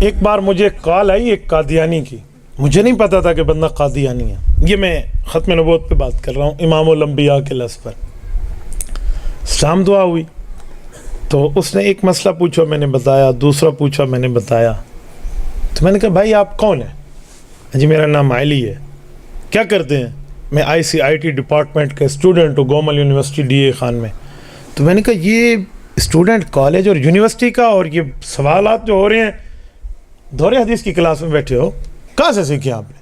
ایک بار مجھے کال آئی ایک قادیانی کی، مجھے نہیں پتا تھا کہ بندہ قادیانی ہے. یہ میں ختم نبوت پہ بات کر رہا ہوں، امام الانبیاء کے لفظ پر. شام دعا ہوئی تو اس نے ایک مسئلہ پوچھا، میں نے بتایا، دوسرا پوچھا، میں نے بتایا. تو میں نے کہا بھائی آپ کون ہیں؟ جی میرا نام علی ہے. کیا کرتے ہیں؟ میں ICIT ڈپارٹمنٹ کا اسٹوڈنٹ ہوں، گومل یونیورسٹی DA خان میں. تو میں نے کہا یہ اسٹوڈنٹ کالج اور یونیورسٹی کا، اور یہ سوالات جو ہو رہے ہیں دورے حدیث کی کلاس میں بیٹھے ہو، کہاں سے سیکھے آپ نے؟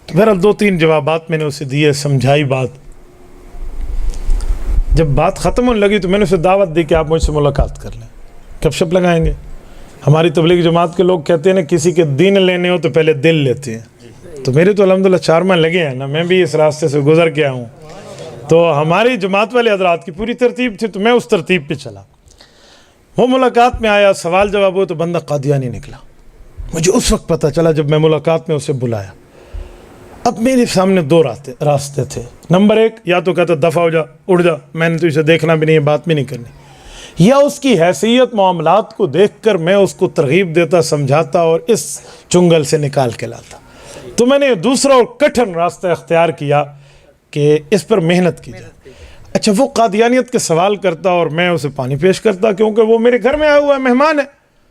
تو بہرحال 2-3 جوابات میں نے اسے دیے، سمجھائی بات. جب بات ختم ہونے لگی تو میں نے اسے دعوت دی کہ آپ مجھ سے ملاقات کر لیں، گپ شپ لگائیں گے. ہماری تبلیغ جماعت کے لوگ کہتے ہیں نا کسی کے دین لینے ہو تو پہلے دل لیتے ہیں. تو میرے تو الحمدللہ 4 ماہ لگے ہیں نا، میں بھی اس راستے سے گزر کے آیا ہوں. تو ہماری جماعت والے حضرات کی پوری ترتیب تھی تو میں اس ترتیب پہ چلا. وہ ملاقات میں آیا، سوال جواب ہوا تو بندہ قادیانی نکلا. مجھے اس وقت پتہ چلا جب میں ملاقات میں اسے بلایا. اب میرے سامنے 2 راستے تھے. نمبر 1، یا تو کہتا دفع ہو جا، اڑ جا، میں نے تو اسے دیکھنا بھی نہیں ہے، بات بھی نہیں کرنی. یا اس کی حیثیت معاملات کو دیکھ کر میں اس کو ترغیب دیتا، سمجھاتا اور اس چنگل سے نکال کے لاتا. تو میں نے دوسرا اور کٹھن راستہ اختیار کیا کہ اس پر محنت کی جائے. اچھا وہ قادیانیت کے سوال کرتا اور میں اسے پانی پیش کرتا، کیونکہ وہ میرے گھر میں آیا ہوا ہے، مہمان ہے.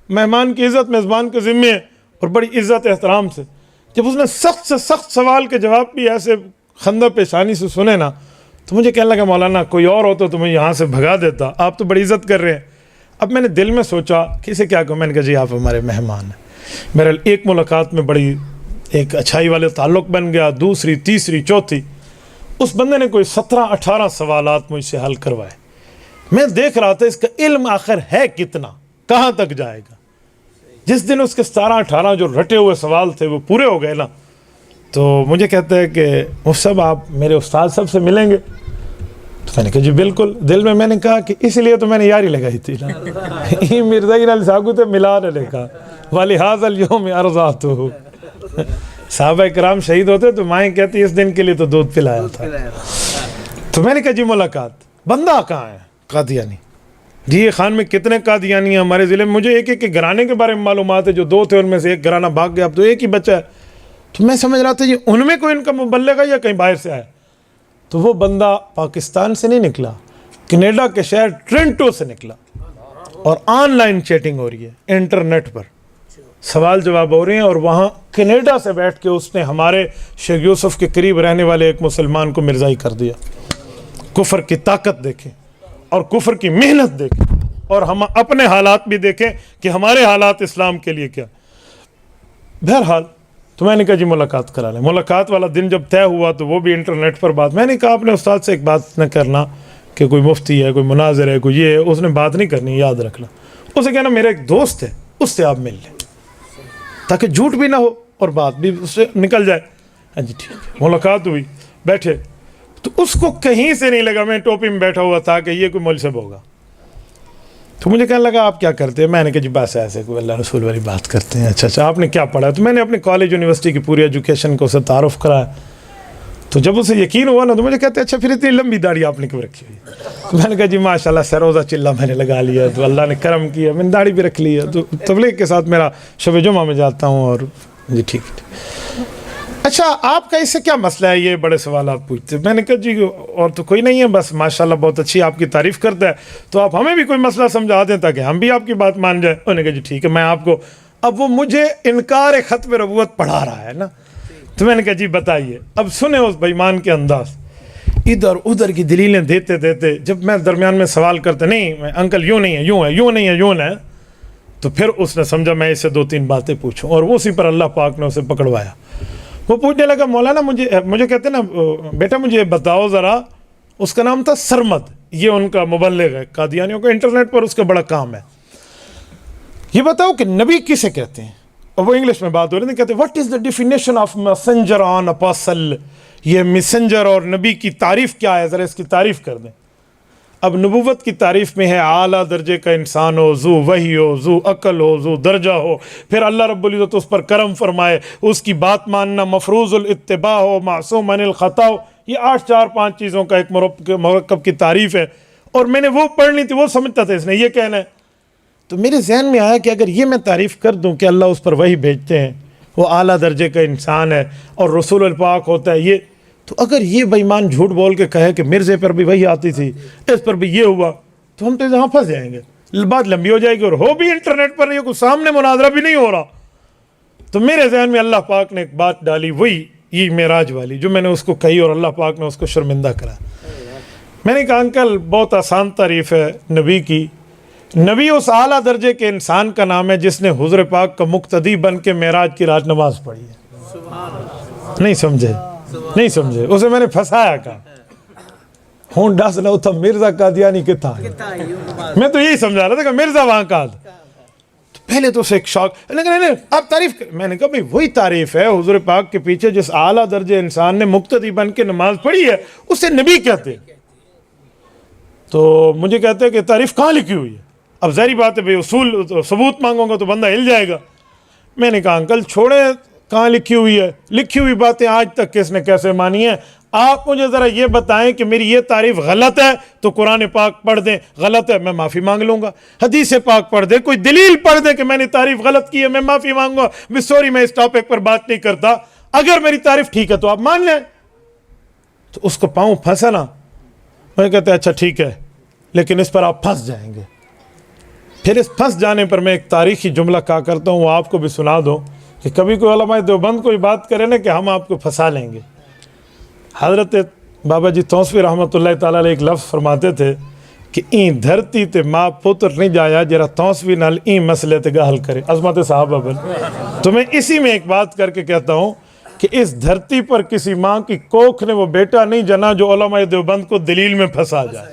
مہمان کی عزت میزبان کے ذمے ہے، اور بڑی عزت احترام سے. جب اس نے سخت سے سخت سوال کے جواب بھی ایسے خندہ پیشانی سے سنے نا، تو مجھے کہنے لگا مولانا کوئی اور ہوتا تو میں یہاں سے بھگا دیتا، آپ تو بڑی عزت کر رہے ہیں. اب میں نے دل میں سوچا کہ اسے کیا کہوں. میں نے کہا جی آپ ہمارے مہمان ہیں. میرا ایک ملاقات میں بڑی ایک اچھائی والے تعلق بن گیا، دوسری، تیسری، چوتھی. اس بندے نے کوئی 17-18 سوالات مجھ سے حل کروائے. میں دیکھ رہا تھا اس کا علم آخر ہے کتنا، کہاں تک جائے گا. جس دن اس کے 17-18 جو رٹے ہوئے سوال تھے وہ پورے ہو گئے نا، تو مجھے کہتا ہے کہ مفتی صاحب آپ میرے استاد صاحب سے ملیں گے؟ تو میں نے کہا جی بالکل. دل میں نے کہا کہ اس لیے تو میں نے یاری لگائی تھی نا. مرزا علی ساگو تے ملان نے کہا وَلِهَذَا الْيَوْمِ أَرْضَعْتُهُ. صحابہ کرام شہید ہوتے تو مائیں کہتی اس دن کے لیے تو دودھ پلایا تھا. تو میں نے کہا جی ملاقات. بندہ کہاں ہے؟ قادیانی. جی یہ خان میں کتنے قادیانی ہیں ہمارے ضلع میں؟ مجھے ایک گھرانے کے بارے میں معلومات ہے، جو 2 تھے ان میں سے ایک گھرانہ بھاگ گیا، اب تو ایک ہی بچہ ہے. تو میں سمجھ رہا تھا یہ ان میں کوئی ان کا مبلغ ہے یا کہیں باہر سے آیا. تو وہ بندہ پاکستان سے نہیں نکلا، کینیڈا کے شہر ٹرنٹو سے نکلا، اور آن لائن چیٹنگ ہو رہی ہے، انٹرنیٹ پر سوال جواب ہو رہے ہیں. اور وہاں کینیڈا سے بیٹھ کے اس نے ہمارے شیخ یوسف کے قریب رہنے والے ایک مسلمان کو مرزائی کر دیا. کفر کی طاقت دیکھیں اور کفر کی محنت دیکھیں، اور ہم اپنے حالات بھی دیکھیں کہ ہمارے حالات اسلام کے لیے کیا. بہرحال تو میں نے کہا جی ملاقات کرا لیں. ملاقات والا دن جب طے ہوا تو وہ بھی انٹرنیٹ پر بات. میں نے کہا اپنے استاد سے ایک بات نہ کرنا کہ کوئی مفتی ہے، کوئی مناظر ہے، کوئی یہ ہے، اس نے بات نہیں کرنی، یاد رکھنا. اسے کہنا میرا ایک دوست ہے، اس سے آپ مل لیں تاکہ جھوٹ بھی نہ ہو اور بات بھی اس سے نکل جائے. ہاں جی ٹھیک ہے. ملاقات ہوئی، بیٹھے تو اس کو کہیں سے نہیں لگا میں ٹوپی میں بیٹھا ہوا تھا کہ یہ کوئی ملزم ہوگا. تو مجھے کہنے لگا آپ کیا کرتے ہیں؟ میں نے کہا جی بس ایسے کوئی اللہ رسول والی بات کرتے ہیں. اچھا آپ نے کیا پڑھا ہے؟ تو میں نے اپنے کالج یونیورسٹی کی پوری ایجوکیشن کو اسے تعارف کرایا. تو جب اسے یقین ہوا نا تو مجھے کہتے ہیں اچھا پھر اتنی لمبی داڑھی آپ نے کیوں رکھی ہوئی؟ تو میں نے کہا جی ماشاء اللہ سروزہ چلہ میں نے لگا لیا، تو اللہ نے کرم کیا، میں نے داڑھی بھی رکھ لی ہے، تو تبلیغ کے ساتھ میرا شب جمعہ میں جاتا ہوں. اور جی ٹھیک ہے. اچھا آپ کا اس سے کیا مسئلہ ہے؟ یہ بڑے سوالات پوچھتے. میں نے کہا جی اور تو کوئی نہیں ہے، بس ماشاءاللہ بہت اچھی آپ کی تعریف کرتا ہے، تو آپ ہمیں بھی کوئی مسئلہ سمجھا دیں تاکہ ہم بھی آپ کی بات مان جائیں. انہوں نے کہا جی ٹھیک ہے میں آپ کو. اب وہ مجھے انکار ختم نبوت پڑھا رہا ہے نا. تو میں نے کہا جی بتائیے. اب سنیں اس بےمان کے انداز، ادھر ادھر کی دلیلیں دیتے دیتے جب میں درمیان میں سوال کرتے نہیں میں انکل یوں نہیں ہے، یوں ہے، یوں نہیں ہے، یوں ہے، تو پھر اس نے سمجھا میں اسے 2-3 باتیں پوچھوں، اور اسی پر اللہ پاک نے اسے پکڑوایا. وہ پوچھنے لگا مولانا مجھے کہتے نا بیٹا مجھے بتاؤ ذرا. اس کا نام تھا سرمد، یہ ان کا مبلغ ہے قادیانیوں کا، انٹرنیٹ پر اس کا بڑا کام ہے. یہ بتاؤ کہ نبی کسے کہتے ہیں؟ اور وہ انگلش میں بات ہو رہی تھی. کہتے what is the definition of messenger on apostle. یہ میسنجر اور نبی کی تعریف کیا ہے، ذرا اس کی تعریف کر دیں. اب نبوت کی تعریف میں ہے اعلیٰ درجے کا انسان ہو، ذو وحی ہو، ذو عقل ہو، ذو درجہ ہو، پھر اللہ رب العزت اس پر کرم فرمائے، اس کی بات ماننا، مفروض الاتباع ہو، معصوم عن الخطا ہو. یہ 8-4-5 چیزوں کا ایک مرکب کی تعریف ہے. اور میں نے وہ پڑھنی تھی، وہ سمجھتا تھا اس نے یہ کہنا ہے. تو میرے ذہن میں آیا کہ اگر یہ میں تعریف کر دوں کہ اللہ اس پر وحی بھیجتے ہیں، وہ اعلیٰ درجے کا انسان ہے اور رسول الپاک ہوتا ہے یہ، تو اگر یہ بے ایمان جھوٹ بول کے کہے کہ مرزے پر بھی وحی آتی تھی، اس پر بھی یہ ہوا، تو ہم تو یہاں پھنس جائیں گے، بات لمبی ہو جائے گی، اور ہو بھی انٹرنیٹ پر، یہ کوئی سامنے مناظرہ بھی نہیں ہو رہا۔ تو میرے ذہن میں اللہ پاک نے ایک بات ڈالی، وہی یہ معراج والی جو میں نے اس کو کہی، اور اللہ پاک نے اس کو شرمندہ کرا۔ میں نے کہا انکل بہت آسان تعریف ہے نبی کی، نبی اس اعلیٰ درجے کے انسان کا نام ہے جس نے حضور پاک کا مقتدی بن کے معراج کی رات نماز پڑھی ہے۔ نہیں سمجھے، اسے میں نے پھنسایا کہا ہون ڈس لو تھا مرزا قادیانی کتا ہے، میں تو یہی سمجھا رہا تھا کہ مرزا وہاں کا تھا۔ پہلے تو اسے ایک شوق، لیکن آپ تعریف کر، میں نے کہا بھئی وہی تعریف ہے حضور پاک کے پیچھے جس اعلیٰ درجے انسان نے مقتدی بن کے نماز پڑھی ہے، اسے نبی کہتے ہیں۔ تو مجھے کہتے ہیں کہ تعریف کہاں لکھی ہوئی ہے؟ اب ظاہری بات ہے بھئی اصول ثبوت مانگوں گا تو بندہ ہل جائے گا۔ میں نے کہا انکل چھوڑے کہاں لکھی ہوئی ہے، لکھی ہوئی باتیں آج تک کس نے کیسے مانی ہیں؟ آپ مجھے ذرا یہ بتائیں کہ میری یہ تعریف غلط ہے تو قرآن پاک پڑھ دیں، غلط ہے میں معافی مانگ لوں گا، حدیث پاک پڑھ دیں، کوئی دلیل پڑھ دیں کہ میں نے تعریف غلط کی ہے، میں معافی مانگوں گا، میں سوری میں اس ٹاپک پر بات نہیں کرتا، اگر میری تعریف ٹھیک ہے تو آپ مان لیں۔ تو اس کو پاؤں پھنسا نا، میں کہتے ہیں اچھا ٹھیک ہے لیکن اس پر آپ پھنس جائیں گے۔ پھر اس پھنس جانے پر میں ایک تاریخی جملہ کہا کرتا ہوں، وہ آپ کو بھی سنا دو کہ کبھی کوئی علماء دیوبند کوئی بات کرے نا کہ ہم آپ کو پھنسا لیں گے۔ حضرت بابا جی توسوی رحمۃ اللہ تعالیٰ علیہ ایک لفظ فرماتے تھے کہ این دھرتی تے ماں پتر نہیں جایا جرا توسوی نال این مسئلے تے گا حل کرے، عظمت صحابہ بن۔ تو میں اسی میں ایک بات کر کے کہتا ہوں کہ اس دھرتی پر کسی ماں کی کوکھ نے وہ بیٹا نہیں جنا جو علماء دیوبند کو دلیل میں پھنسا جائے۔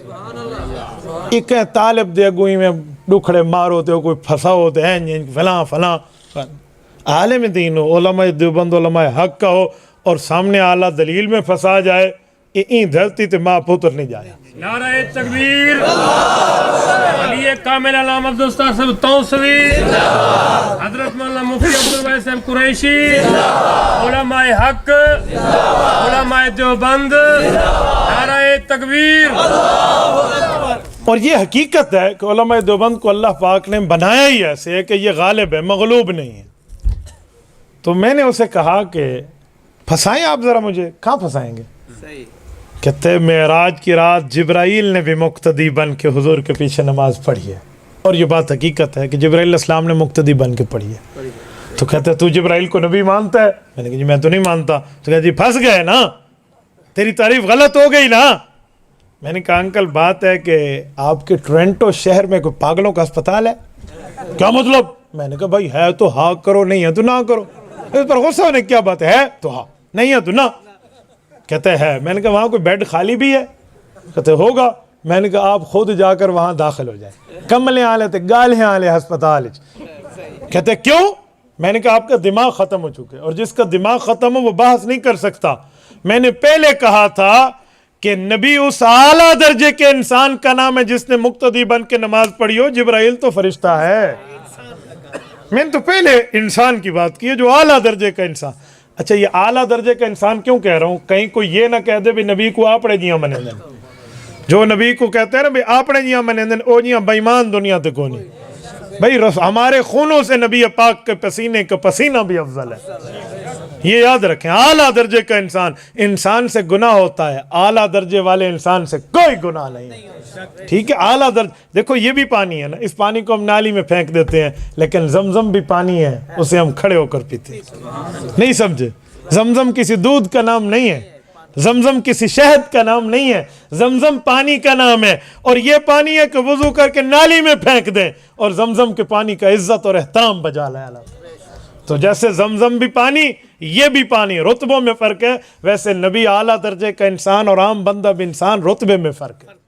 ایک ہے طالب دے گوئی میں ڈکھڑے مار ہوتے ہو، کوئی پھنسا ہوتے ہیں فلاں عالم دین ہو، علماء دیوبند علماء حق کا ہو، اور سامنے اعلیٰ دلیل میں پھنسا جائے، این دھرتی تے ماں پتر نہیں جایا۔ نعرہ تکبیر، علی کامل علامہ عبدالستار صاحب توسوی، حضرت مولانا مفتی عبدالوہاب صاحب قریشی، علماء حق، علماء دیوبند، نعرہ تکبیر۔ اور یہ حقیقت ہے کہ علماء دیوبند کو اللہ پاک نے بنایا ہی ایسے ہے کہ یہ غالب ہے، مغلوب نہیں ہے۔ تو میں نے اسے کہا کہ پھنسائیں آپ ذرا مجھے، کہاں پھنسائیں گے؟ کہتے معراج کی رات جبرائیل نے بھی مقتدی بن کے حضور کے پیچھے نماز پڑھی ہے، اور یہ بات حقیقت ہے کہ جبرائیل علیہ السلام نے مقتدی بن کے پڑھی ہے۔ تو کہتے تو جبرائیل کو نبی مانتا ہے؟ میں نے کہا جی میں تو نہیں مانتا۔ تو کہتے جی پھنس گئے نا، تیری تعریف غلط ہو گئی نا۔ میں نے کہا انکل بات ہے کہ آپ کے ٹورنٹو شہر میں کوئی پاگلوں کا اسپتال ہے؟ کیا مطلب؟ میں نے کہا بھائی ہے تو ہاں کرو، نہیں ہے تو نہ کرو، اس پر غصہ ہونے کیا بات ہے تو ہاں، نہیں ہے تو نہ۔ کہتے ہے، میں نے کہا وہاں کوئی بیڈ خالی بھی ہے؟ کہتے ہوگا۔ میں نے کہا آپ خود جا کر وہاں داخل ہو جائیں، کملے آلے تے گالے آلے ہسپتال۔ کہتے کیوں؟ میں نے کہا آپ کا دماغ ختم ہو چکے، اور جس کا دماغ ختم ہو وہ بحث نہیں کر سکتا۔ میں نے پہلے کہا تھا کہ نبی اس اعلیٰ درجے کے انسان کا نام ہے جس نے مقتدی بن کے نماز پڑھی ہو، جبرائیل تو فرشتہ ہے۔ میں نے تو پہلے انسان کی بات کی ہے، جو اعلیٰ درجے کا انسان۔ اچھا یہ اعلیٰ درجے کا انسان کیوں کہہ رہا ہوں؟ کہیں کوئی یہ نہ کہہ دے بھی نبی کو آپ نے جیاں منے دیں، جو نبی کو کہتے ہیں نا بھی آپ نے جیاں منے دیں، او جیاں بےمان دنیا تے کو نہیں۔ بھائی ہمارے خونوں سے نبی پاک کے پسینے کا پسینہ بھی افضل ہے، یہ یاد رکھیں۔ اعلیٰ درجے کا انسان سے گناہ ہوتا ہے، اعلیٰ درجے والے انسان سے کوئی گناہ نہیں ہے، ٹھیک ہے؟ اعلیٰ درجے، دیکھو یہ بھی پانی ہے نا، اس پانی کو ہم نالی میں پھینک دیتے ہیں، لیکن زمزم بھی پانی ہے، اسے ہم کھڑے ہو کر پیتے ہیں۔ نہیں سمجھے؟ زمزم کسی دودھ کا نام نہیں ہے، زمزم کسی شہد کا نام نہیں ہے، زمزم پانی کا نام ہے، اور یہ پانی ہے کہ وضو کر کے نالی میں پھینک دیں اور زمزم کے پانی کا عزت اور احترام بجا لائے۔ تو جیسے زمزم بھی پانی، یہ بھی پانی، رتبوں میں فرق ہے، ویسے نبی اعلیٰ درجے کا انسان اور عام بندہ بھی انسان، رتبے میں فرق ہے۔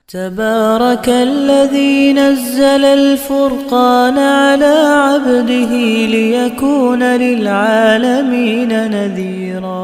تبارك الذي نزل الفرقان على عبده ليكون للعالمين نذيرا